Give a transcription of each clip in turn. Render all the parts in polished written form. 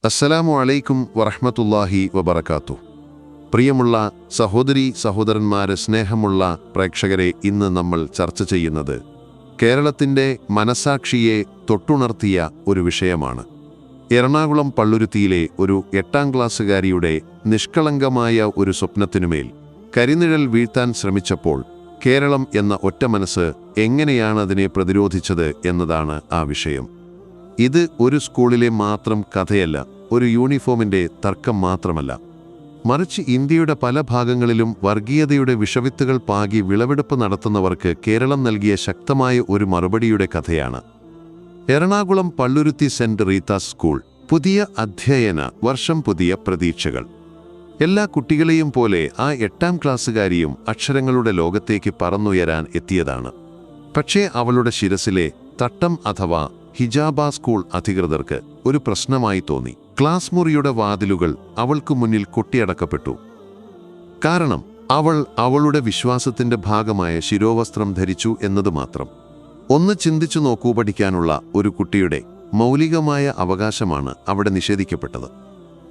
അസ്സലാമു അലൈക്കും വറഹ്മത്തുള്ളാഹി വബറകാതുഹു. പ്രിയമുള്ള സഹോദരീ സഹോദരന്മാരെ, സ്നേഹമുള്ള പ്രേക്ഷകരെ, ഇന്ന് നമ്മൾ ചർച്ച ചെയ്യുന്നത് കേരളത്തിൻ്റെ മനസാക്ഷിയെ തൊട്ടുണർത്തിയ ഒരു വിഷയമാണ്. എറണാകുളം പള്ളുരുത്തിയിലെ ഒരു 8ാം ക്ലാസ്സുകാരിയുടെ നിഷ്കളങ്കമായ ഒരു സ്വപ്നത്തിനുമേൽ കരിനിഴൽ വീഴ്ത്താൻ ശ്രമിച്ചപ്പോൾ കേരളം എന്ന ഒറ്റ മനസ്സ് എങ്ങനെയാണ് അതിനെ പ്രതിരോധിച്ചത് എന്നതാണ് ആ വിഷയം. ഇത് ഒരു സ്കൂളിലെ മാത്രം കഥയല്ല, ഒരു യൂണിഫോമിൻ്റെ തർക്കം മാത്രമല്ല, മറിച്ച് ഇന്ത്യയുടെ പല ഭാഗങ്ങളിലും വർഗീയതയുടെ വിഷവിത്തുകൾ പാകി വിളവെടുപ്പ് നടത്തുന്നവർക്ക് കേരളം നൽകിയ ശക്തമായ ഒരു മറുപടിയുടെ കഥയാണ്. Ernakulam Palluruthy saint Rita's school. പുതിയ അധ്യയന വർഷം, പുതിയ പ്രതീക്ഷകൾ. എല്ലാ കുട്ടികളെയും പോലെ ആ 8ാം ക്ലാസ്സുകാരിയും അക്ഷരങ്ങളുടെ ലോകത്തേക്ക് പറന്നുയരാൻ എത്തിയതാണ്. പക്ഷേ അവളുടെ ശിരസിലെ തട്ടം അഥവാ ഹിജാബ സ്കൂൾ അധികൃതർക്ക് ഒരു പ്രശ്നമായി തോന്നി. ക്ലാസ് മുറിയുടെ വാതിലുകൾ അവൾക്ക് മുന്നിൽ കൊട്ടിയടക്കപ്പെട്ടു. കാരണം അവൾ അവളുടെ വിശ്വാസത്തിന്റെ ഭാഗമായ ശിരോവസ്ത്രം ധരിച്ചു എന്നത് മാത്രം. ഒന്ന് ചിന്തിച്ചു നോക്കൂ, പഠിക്കാനുള്ള ഒരു കുട്ടിയുടെ മൗലികമായ അവകാശമാണ് അവിടെ നിഷേധിക്കപ്പെട്ടത്.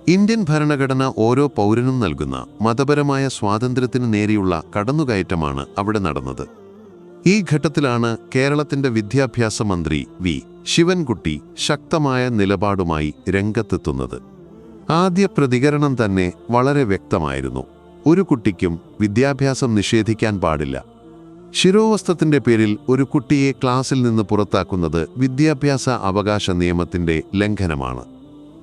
ഇന്ത്യൻ ഭരണഘടന ഓരോ പൗരനും നൽകുന്ന മതപരമായ സ്വാതന്ത്ര്യത്തിന് നേരെയുള്ള കടന്നുകയറ്റമാണ് അവിടെ നടന്നത്. ഈ ഘട്ടത്തിലാണ് കേരളത്തിന്റെ വിദ്യാഭ്യാസ മന്ത്രി വി ശിവൻകുട്ടി ശക്തമായ നിലപാടുമായി രംഗത്തെത്തുന്നത്. ആദ്യ പ്രതികരണം തന്നെ വളരെ വ്യക്തമായിരുന്നു. ഒരു കുട്ടിക്കും വിദ്യാഭ്യാസം നിഷേധിക്കാൻ പാടില്ല. ശിരോവസ്ത്രത്തിന്റെ പേരിൽ ഒരു കുട്ടിയെ ക്ലാസ്സിൽ നിന്ന് പുറത്താക്കുന്നത് വിദ്യാഭ്യാസ അവകാശ നിയമത്തിന്റെ ലംഘനമാണ്.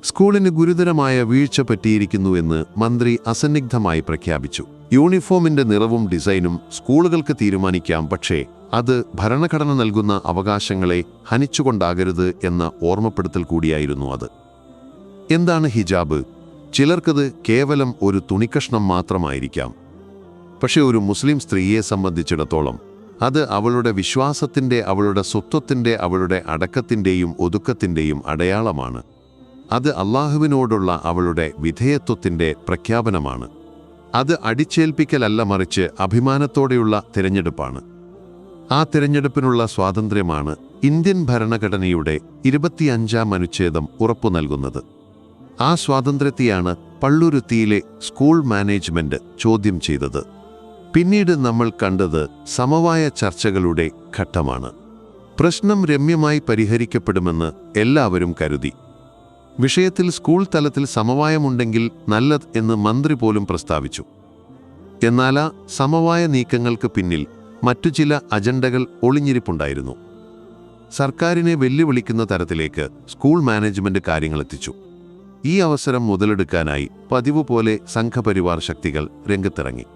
സ്കൂളിന് ഗുരുതരമായ വീഴ്ച പറ്റിയിരിക്കുന്നുവെന്ന് മന്ത്രി അസന്നിഗ്ധമായി പ്രഖ്യാപിച്ചു. യൂണിഫോമിന്റെ നിറവും ഡിസൈനും സ്കൂളുകൾക്ക് തീരുമാനിക്കാം, പക്ഷേ അത് ഭരണഘടന നൽകുന്ന അവകാശങ്ങളെ ഹനിച്ചുകൊണ്ടാകരുത് എന്ന ഓർമ്മപ്പെടുത്തൽ കൂടിയായിരുന്നു അത്. എന്താണ് ഹിജാബ്? ചിലർക്കത് കേവലം ഒരു തുണിക്കഷ്ണം മാത്രമായിരിക്കാം. പക്ഷെ ഒരു മുസ്ലിം സ്ത്രീയെ സംബന്ധിച്ചിടത്തോളം അത് അവളുടെ വിശ്വാസത്തിന്റെ, അവളുടെ സ്വത്വത്തിന്റെ, അവളുടെ അടക്കത്തിന്റെയും ഒതുക്കത്തിന്റെയും അടയാളമാണ്. അത് അള്ളാഹുവിനോടുള്ള അവളുടെ വിധേയത്വത്തിന്റെ പ്രഖ്യാപനമാണ്. അത് അടിച്ചേൽപ്പിക്കലല്ല, മറിച്ച് അഭിമാനത്തോടെയുള്ള തിരഞ്ഞെടുപ്പാണ്. ആ തിരഞ്ഞെടുപ്പിനുള്ള സ്വാതന്ത്ര്യമാണ് ഇന്ത്യൻ ഭരണഘടനയുടെ 25ാം അനുച്ഛേദം ഉറപ്പു നൽകുന്നത്. ആ സ്വാതന്ത്ര്യത്തെയാണ് പള്ളുരുത്തിയിലെ സ്കൂൾ മാനേജ്മെന്റ് ചോദ്യം ചെയ്തത്. പിന്നീട് നമ്മൾ കണ്ടത് സമവായ ചർച്ചകളുടെ ഘട്ടമാണ്. പ്രശ്നം രമ്യമായി പരിഹരിക്കപ്പെടുമെന്ന് എല്ലാവരും കരുതി. വിഷയത്തിൽ സ്കൂൾ തലത്തിൽ സമവായമുണ്ടെങ്കിൽ നല്ലത് എന്ന് മന്ത്രി പോലും പ്രസ്താവിച്ചു. എന്നാൽ ആ സമവായ നീക്കങ്ങൾക്ക് പിന്നിൽ മറ്റു ചില അജണ്ടകൾ ഒളിഞ്ഞിരിപ്പുണ്ടായിരുന്നു. സർക്കാരിനെ വെല്ലുവിളിക്കുന്ന തരത്തിലേക്ക് സ്കൂൾ മാനേജ്മെന്റ് കാര്യങ്ങളെത്തിച്ചു. ഈ അവസരം മുതലെടുക്കാനായി പതിവ് പോലെ സംഘപരിവാർ ശക്തികൾ രംഗത്തിറങ്ങി.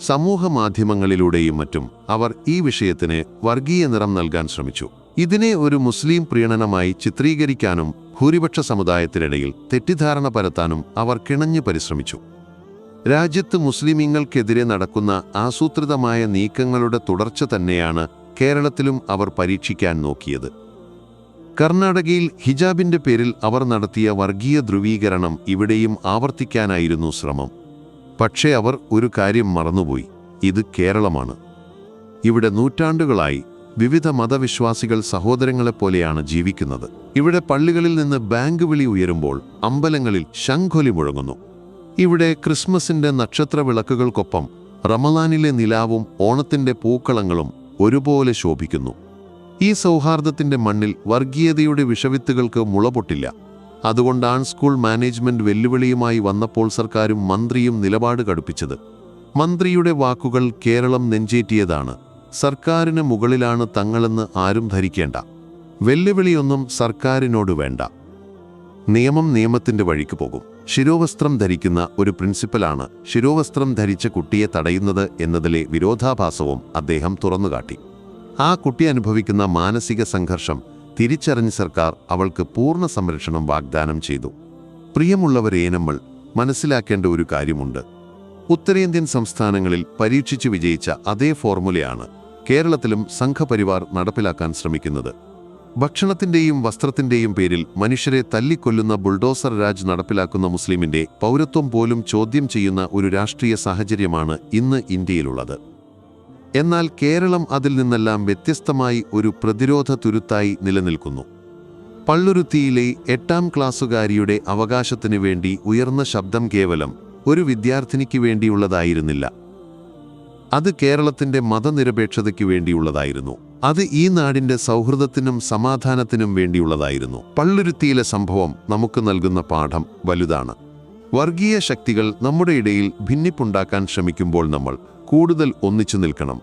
സമൂഹ മാധ്യമങ്ങളിലൂടെയും മറ്റും അവർ ഈ വിഷയത്തിന് വർഗീയ നിറം നൽകാൻ ശ്രമിച്ചു. ഇതിനെ ഒരു മുസ്ലിം പ്രീണനമായി ചിത്രീകരിക്കാനും ഭൂരിപക്ഷ സമുദായത്തിനിടയിൽ തെറ്റിദ്ധാരണ പരത്താനും അവർ കിണഞ്ഞു പരിശ്രമിച്ചു. രാജ്യത്ത് മുസ്ലിമീങ്ങൾക്കെതിരെ നടക്കുന്ന ആസൂത്രിതമായ നീക്കങ്ങളുടെ തുടർച്ച തന്നെയാണ് കേരളത്തിലും അവർ പരീക്ഷിക്കാൻ നോക്കിയത്. കർണാടകയിൽ ഹിജാബിന്റെ പേരിൽ അവർ നടത്തിയ വർഗീയ ധ്രുവീകരണം ഇവിടെയും ആവർത്തിക്കാനായിരുന്നു ശ്രമം. പക്ഷേ അവർ ഒരു കാര്യം മറന്നുപോയി: ഇത് കേരളമാണ്. ഇവിടെ നൂറ്റാണ്ടുകളായി വിവിധ മതവിശ്വാസികൾ സഹോദരങ്ങളെപ്പോലെയാണ് ജീവിക്കുന്നത്. ഇവിടെ പള്ളികളിൽ നിന്ന് ബാങ്ക് വിളി ഉയരുമ്പോൾ അമ്പലങ്ങളിൽ ശംഖൊലി മുഴങ്ങുന്നു. ഇവിടെ ക്രിസ്മസിന്റെ നക്ഷത്ര വിളക്കുകൾക്കൊപ്പം റമളാനിലെ നിലാവും ഓണത്തിന്റെ പൂക്കളങ്ങളും ഒരുപോലെ ശോഭിക്കുന്നു. ഈ സൗഹാർദ്ദത്തിന്റെ മണ്ണിൽ വർഗീയതയുടെ വിഷവിത്തുകൾക്ക് മുളപൊട്ടില്ല. അതുകൊണ്ടാണ് സ്കൂൾ മാനേജ്മെന്റ് വെല്ലുവിളിയുമായി വന്നപ്പോൾ സർക്കാരും മന്ത്രിയും നിലപാട് കടുപ്പിച്ചത്. മന്ത്രിയുടെ വാക്കുകൾ കേരളം നെഞ്ചേറ്റിയതാണ്. സർക്കാരിന് മുകളിലാണ് തങ്ങളെന്ന് ആരും ധരിക്കേണ്ട. വെല്ലുവിളിയൊന്നും സർക്കാരിനോട് വേണ്ട. നിയമം നിയമത്തിന്റെ വഴിക്ക് പോകും. ശിരോവസ്ത്രം ധരിക്കുന്ന ഒരു പ്രിൻസിപ്പലാണ് ശിരോവസ്ത്രം ധരിച്ച കുട്ടിയെ തടയുന്നത് എന്നതിലെ വിരോധാഭാസവും അദ്ദേഹം തുറന്നുകാട്ടി. ആ കുട്ടി അനുഭവിക്കുന്ന മാനസിക സംഘർഷം തിരിച്ചറിഞ്ഞ സർക്കാർ അവൾക്ക് പൂർണ്ണ സംരക്ഷണം വാഗ്ദാനം ചെയ്തു. പ്രിയമുള്ളവരെ, നമ്മൾ മനസ്സിലാക്കേണ്ട ഒരു കാര്യമുണ്ട്. ഉത്തരേന്ത്യൻ സംസ്ഥാനങ്ങളിൽ പരീക്ഷിച്ചു വിജയിച്ച അതേ ഫോർമുലയാണ് കേരളത്തിലും സംഘപരിവാർ നടപ്പിലാക്കാൻ ശ്രമിക്കുന്നത്. ഭക്ഷണത്തിന്റെയും വസ്ത്രത്തിന്റെയും പേരിൽ മനുഷ്യരെ തല്ലിക്കൊല്ലുന്ന ബുൾഡോസർ രാജ് നടപ്പിലാക്കുന്ന മുസ്ലിമിന്റെ പൗരത്വം പോലും ചോദ്യം ചെയ്യുന്ന ഒരു രാഷ്ട്രീയ സാഹചര്യമാണ് ഇന്ന് ഇന്ത്യയിലുള്ളത്. എന്നാൽ കേരളം അതിൽ നിന്നെല്ലാം വ്യത്യസ്തമായി ഒരു പ്രതിരോധ തുരുത്തായി നിലനിൽക്കുന്നു. പള്ളുരുത്തിയിലെ 8ാം ക്ലാസ്സുകാരിയുടെ അവകാശത്തിനു വേണ്ടി ഉയർന്ന ശബ്ദം കേവലം ഒരു വിദ്യാർത്ഥിനിക്ക് വേണ്ടിയുള്ളതായിരുന്നില്ല. അത് കേരളത്തിന്റെ മതനിരപേക്ഷതയ്ക്ക് വേണ്ടിയുള്ളതായിരുന്നു. അത് ഈ നാടിന്റെ സൗഹൃദത്തിനും സമാധാനത്തിനും വേണ്ടിയുള്ളതായിരുന്നു. പള്ളുരുത്തിയിലെ സംഭവം നമുക്ക് നൽകുന്ന പാഠം വലുതാണ്. വർഗീയ ശക്തികൾ നമ്മുടെ ഇടയിൽ ഭിന്നിപ്പുണ്ടാക്കാൻ ശ്രമിക്കുമ്പോൾ നമ്മൾ കൂടുതൽ ഒന്നിച്ചു നിൽക്കണം.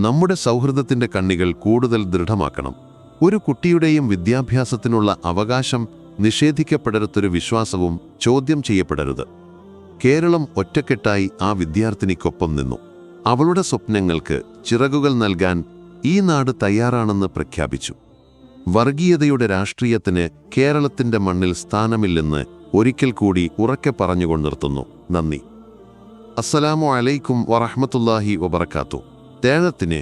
നമ്മുടെ സൗഹൃദത്തിന്റെ കണ്ണികൾ കൂടുതൽ ദൃഢമാക്കണം. ഒരു കുട്ടിയുടെയും വിദ്യാഭ്യാസത്തിനുള്ള അവകാശം നിഷേധിക്കപ്പെടരുതൊരു വിശ്വാസവും ചോദ്യം ചെയ്യപ്പെടരുത്. കേരളം ഒറ്റക്കെട്ടായി ആ വിദ്യാർത്ഥിനിക്കൊപ്പം നിന്നു. അവളുടെ സ്വപ്നങ്ങൾക്ക് ചിറകുകൾ നൽകാൻ ഈ നാട് തയ്യാറാണെന്ന് പ്രഖ്യാപിച്ചു. വർഗീയതയുടെ രാഷ്ട്രീയത്തിന് കേരളത്തിന്റെ മണ്ണിൽ സ്ഥാനമില്ലെന്ന് ഒരിക്കൽ കൂടി ഉറക്കെ പറഞ്ഞുകൊണ്ട് നിർത്തുന്നു. നന്ദി. അസ്സലാമു അലൈക്കും വറഹ്മത്തുള്ളാഹി വബറകാതുഹു. തേഴത്തിന്